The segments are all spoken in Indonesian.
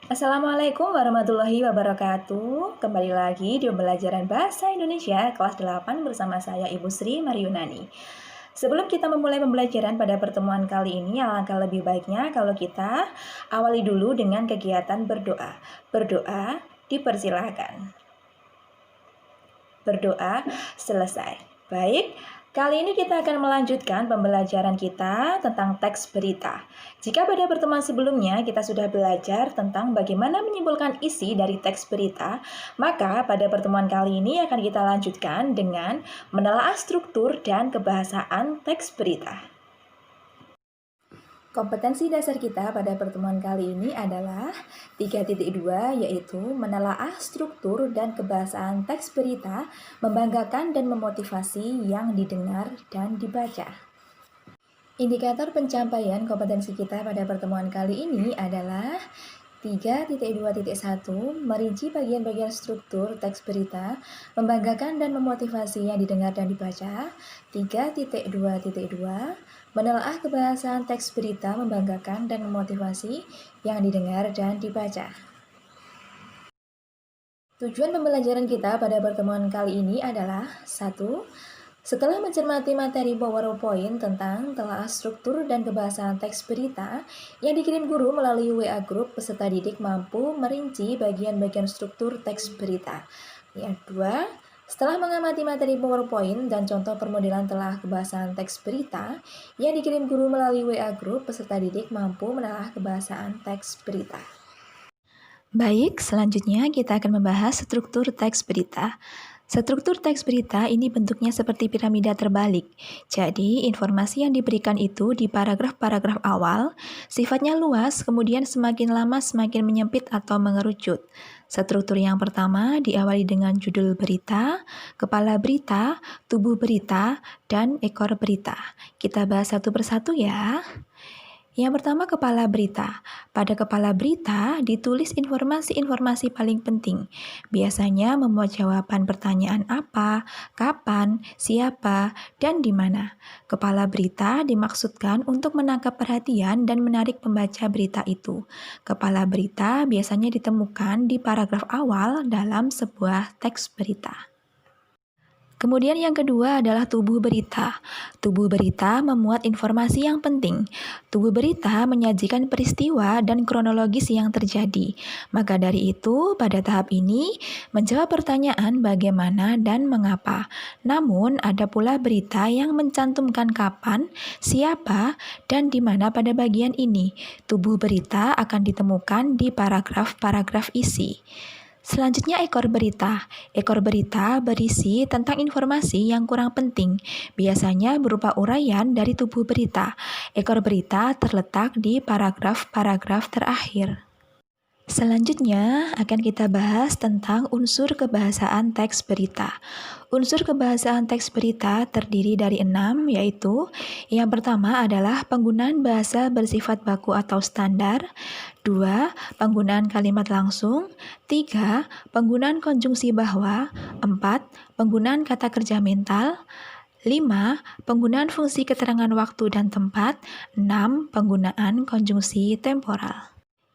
Assalamualaikum warahmatullahi wabarakatuh. Kembali lagi di pembelajaran Bahasa Indonesia kelas 8 bersama saya Ibu Sri Maryunani. Sebelum kita memulai pembelajaran pada pertemuan kali ini, alangkah lebih baiknya kalau kita awali dulu dengan kegiatan berdoa. Berdoa dipersilahkan. Berdoa selesai. Baik, kali ini kita akan melanjutkan pembelajaran kita tentang teks berita. Jika pada pertemuan sebelumnya kita sudah belajar tentang bagaimana menyimpulkan isi dari teks berita, maka pada pertemuan kali ini akan kita lanjutkan dengan menelaah struktur dan kebahasaan teks berita. Kompetensi dasar kita pada pertemuan kali ini adalah 3.2, yaitu menelaah struktur dan kebahasaan teks berita, membanggakan dan memotivasi yang didengar dan dibaca. Indikator pencapaian kompetensi kita pada pertemuan kali ini adalah 3.2.1, merinci bagian-bagian struktur teks berita, membanggakan dan memotivasi yang didengar dan dibaca. 3.2.2, menelaah kebahasaan teks berita, membanggakan dan memotivasi yang didengar dan dibaca. Tujuan pembelajaran kita pada pertemuan kali ini adalah 1. Setelah mencermati materi PowerPoint tentang telaah struktur dan kebahasaan teks berita yang dikirim guru melalui WA Group, peserta didik mampu merinci bagian-bagian struktur teks berita. Yang kedua, setelah mengamati materi PowerPoint dan contoh permodelan telaah kebahasaan teks berita yang dikirim guru melalui WA Group, peserta didik mampu menelaah kebahasaan teks berita. Baik, selanjutnya kita akan membahas struktur teks berita. Struktur teks berita ini bentuknya seperti piramida terbalik. Jadi, informasi yang diberikan itu di paragraf-paragraf awal sifatnya luas, kemudian semakin lama semakin menyempit atau mengerucut. Struktur yang pertama diawali dengan judul berita, kepala berita, tubuh berita, dan ekor berita. Kita bahas satu persatu ya. Yang pertama, kepala berita. Pada kepala berita ditulis informasi-informasi paling penting. Biasanya memuat jawaban pertanyaan apa, kapan, siapa, dan di mana. Kepala berita dimaksudkan untuk menangkap perhatian dan menarik pembaca berita itu. Kepala berita biasanya ditemukan di paragraf awal dalam sebuah teks berita. Kemudian yang kedua adalah tubuh berita. Tubuh berita memuat informasi yang penting. Tubuh berita menyajikan peristiwa dan kronologis yang terjadi. Maka dari itu, pada tahap ini, menjawab pertanyaan bagaimana dan mengapa. Namun, ada pula berita yang mencantumkan kapan, siapa, dan di mana pada bagian ini. Tubuh berita akan ditemukan di paragraf-paragraf isi. Selanjutnya, ekor berita. Ekor berita berisi tentang informasi yang kurang penting, biasanya berupa uraian dari tubuh berita. Ekor berita terletak di paragraf-paragraf terakhir. Selanjutnya akan kita bahas tentang unsur kebahasaan teks berita. Unsur kebahasaan teks berita terdiri dari 6, yaitu yang pertama adalah penggunaan bahasa bersifat baku atau standar, 2. Penggunaan kalimat langsung, 3. Penggunaan konjungsi bahwa, 4. Penggunaan kata kerja mental, 5. Penggunaan fungsi keterangan waktu dan tempat, 6. Penggunaan konjungsi temporal.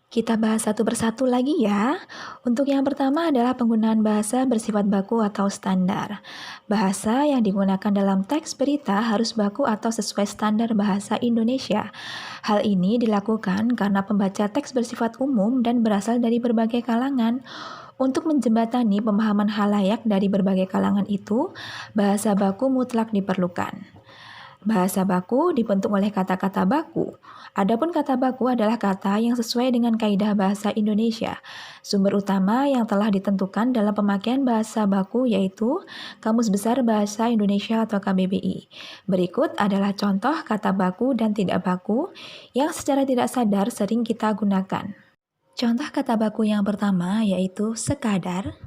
Kita bahas satu persatu lagi ya. Untuk yang pertama adalah penggunaan bahasa bersifat baku atau standar. Bahasa yang digunakan dalam teks berita harus baku atau sesuai standar bahasa Indonesia. Hal ini dilakukan karena pembaca teks bersifat umum dan berasal dari berbagai kalangan. Untuk menjembatani pemahaman halayak dari berbagai kalangan itu, bahasa baku mutlak diperlukan. Bahasa baku dibentuk oleh kata-kata baku. Adapun kata baku adalah kata yang sesuai dengan kaidah bahasa Indonesia. Sumber utama yang telah ditentukan dalam pemakaian bahasa baku yaitu Kamus Besar Bahasa Indonesia atau KBBI. Berikut adalah contoh kata baku dan tidak baku yang secara tidak sadar sering kita gunakan. Contoh kata baku yang pertama yaitu sekadar,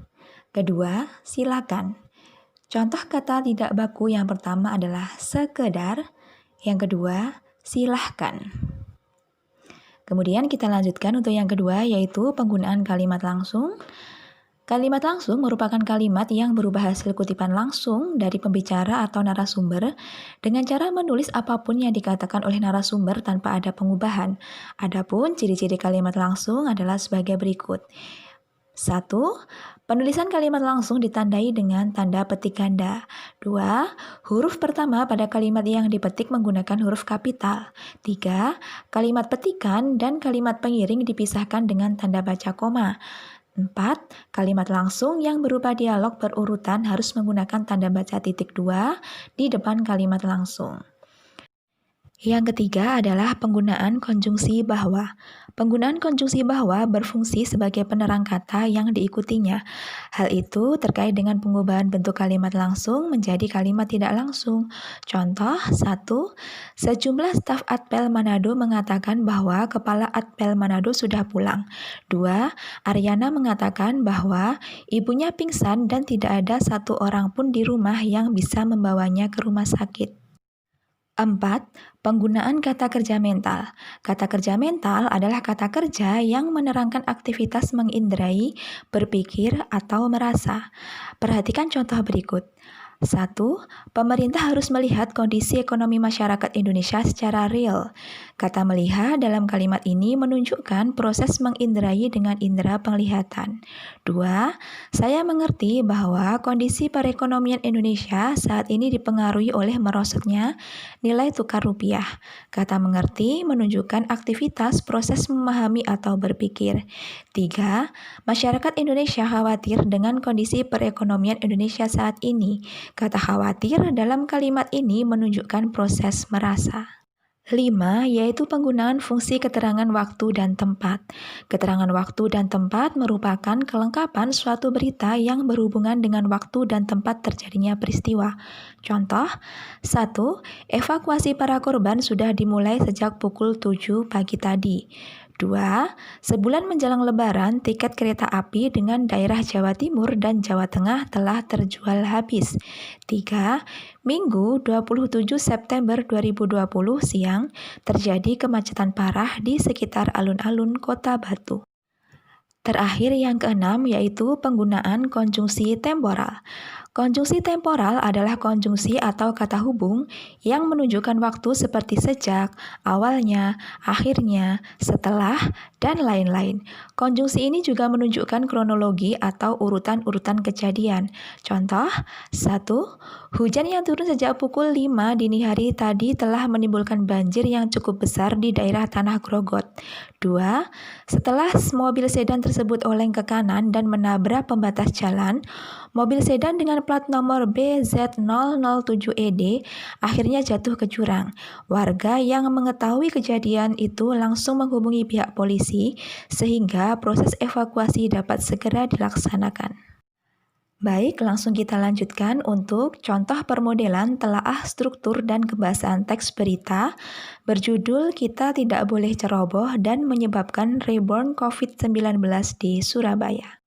kedua silakan. Contoh kata tidak baku yang pertama adalah sekedar, yang kedua silahkan. Kemudian kita lanjutkan untuk yang kedua yaitu penggunaan kalimat langsung. Kalimat langsung merupakan kalimat yang berubah hasil kutipan langsung dari pembicara atau narasumber dengan cara menulis apapun yang dikatakan oleh narasumber tanpa ada pengubahan. Adapun ciri-ciri kalimat langsung adalah sebagai berikut. 1. Penulisan kalimat langsung ditandai dengan tanda petik ganda. 2. Huruf pertama pada kalimat yang dipetik menggunakan huruf kapital. 3. Kalimat petikan dan kalimat pengiring dipisahkan dengan tanda baca koma. 4. Kalimat langsung yang berupa dialog berurutan harus menggunakan tanda baca titik 2 di depan kalimat langsung. Yang ketiga adalah penggunaan konjungsi bahwa. Penggunaan konjungsi bahwa berfungsi sebagai penerang kata yang diikutinya. Hal itu terkait dengan pengubahan bentuk kalimat langsung menjadi kalimat tidak langsung. Contoh 1. Sejumlah staf Atpel Manado mengatakan bahwa kepala Atpel Manado sudah pulang. 2. Aryana mengatakan bahwa ibunya pingsan dan tidak ada satu orang pun di rumah yang bisa membawanya ke rumah sakit. 4. Penggunaan kata kerja mental. Kata kerja mental adalah kata kerja yang menerangkan aktivitas mengindrai, berpikir, atau merasa. Perhatikan contoh berikut. 1. Pemerintah harus melihat kondisi ekonomi masyarakat Indonesia secara real. Kata melihat dalam kalimat ini menunjukkan proses mengindrai dengan indera penglihatan. 2. Saya mengerti bahwa kondisi perekonomian Indonesia saat ini dipengaruhi oleh merosotnya nilai tukar rupiah. Kata mengerti menunjukkan aktivitas proses memahami atau berpikir. 3. Masyarakat Indonesia khawatir dengan kondisi perekonomian Indonesia saat ini. Kata khawatir dalam kalimat ini menunjukkan proses merasa. 5. Yaitu penggunaan fungsi keterangan waktu dan tempat. Keterangan waktu dan tempat merupakan kelengkapan suatu berita yang berhubungan dengan waktu dan tempat terjadinya peristiwa. Contoh, 1. Evakuasi para korban sudah dimulai sejak pukul 7 pagi tadi. 2. Sebulan menjelang Lebaran, tiket kereta api dengan daerah Jawa Timur dan Jawa Tengah telah terjual habis. 3. Minggu 27 September 2020 siang, terjadi kemacetan parah di sekitar alun-alun Kota Batu. Terakhir yang keenam yaitu penggunaan konjungsi temporal. Konjungsi temporal adalah konjungsi atau kata hubung yang menunjukkan waktu seperti sejak, awalnya, akhirnya, setelah, dan lain-lain. Konjungsi ini juga menunjukkan kronologi atau urutan-urutan kejadian. Contoh, 1. Hujan yang turun sejak pukul 5 dini hari tadi telah menimbulkan banjir yang cukup besar di daerah Tanah Grogot. 2. Setelah mobil sedan tersebut oleng ke kanan dan menabrak pembatas jalan, mobil sedan dengan plat nomor BZ007ED akhirnya jatuh ke jurang. Warga yang mengetahui kejadian itu langsung menghubungi pihak polisi sehingga proses evakuasi dapat segera dilaksanakan. Baik, langsung kita lanjutkan untuk contoh permodelan telaah struktur dan kebahasaan teks berita berjudul Kita Tidak Boleh Ceroboh dan Menyebabkan Reborn COVID-19 di Surabaya.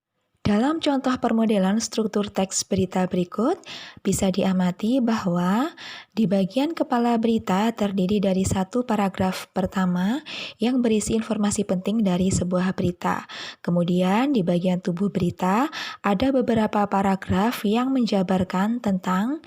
Dalam contoh permodelan struktur teks berita berikut, bisa diamati bahwa di bagian kepala berita terdiri dari satu paragraf pertama yang berisi informasi penting dari sebuah berita. Kemudian di bagian tubuh berita ada beberapa paragraf yang menjabarkan tentang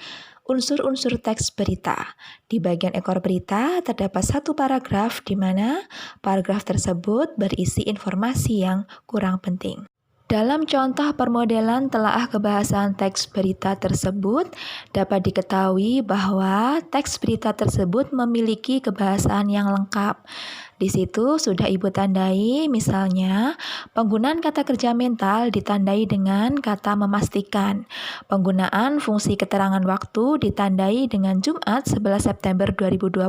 unsur-unsur teks berita. Di bagian ekor berita terdapat satu paragraf di mana paragraf tersebut berisi informasi yang kurang penting. Dalam contoh permodelan telaah kebahasaan teks berita tersebut, dapat diketahui bahwa teks berita tersebut memiliki kebahasaan yang lengkap. Di situ sudah Ibu tandai, misalnya, penggunaan kata kerja mental ditandai dengan kata memastikan. Penggunaan fungsi keterangan waktu ditandai dengan Jumat 11 September 2020.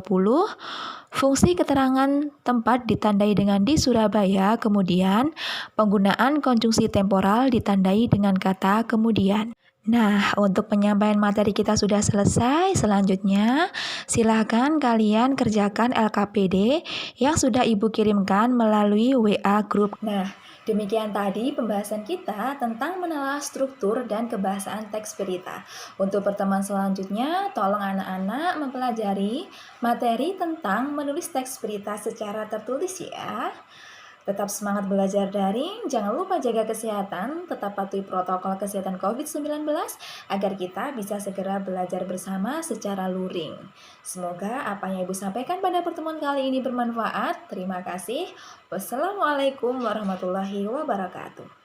Fungsi keterangan tempat ditandai dengan di Surabaya, kemudian penggunaan konjungsi temporal ditandai dengan kata kemudian. Nah, untuk penyampaian materi kita sudah selesai. Selanjutnya, silakan kalian kerjakan LKPD yang sudah Ibu kirimkan melalui WA Group. Nah, demikian tadi pembahasan kita tentang menelaah struktur dan kebahasaan teks berita. Untuk pertemuan selanjutnya, tolong anak-anak mempelajari materi tentang menulis teks berita secara tertulis ya. Tetap semangat belajar daring, jangan lupa jaga kesehatan, tetap patuhi protokol kesehatan COVID-19 agar kita bisa segera belajar bersama secara luring. Semoga apa yang Ibu sampaikan pada pertemuan kali ini bermanfaat. Terima kasih. Wassalamualaikum warahmatullahi wabarakatuh.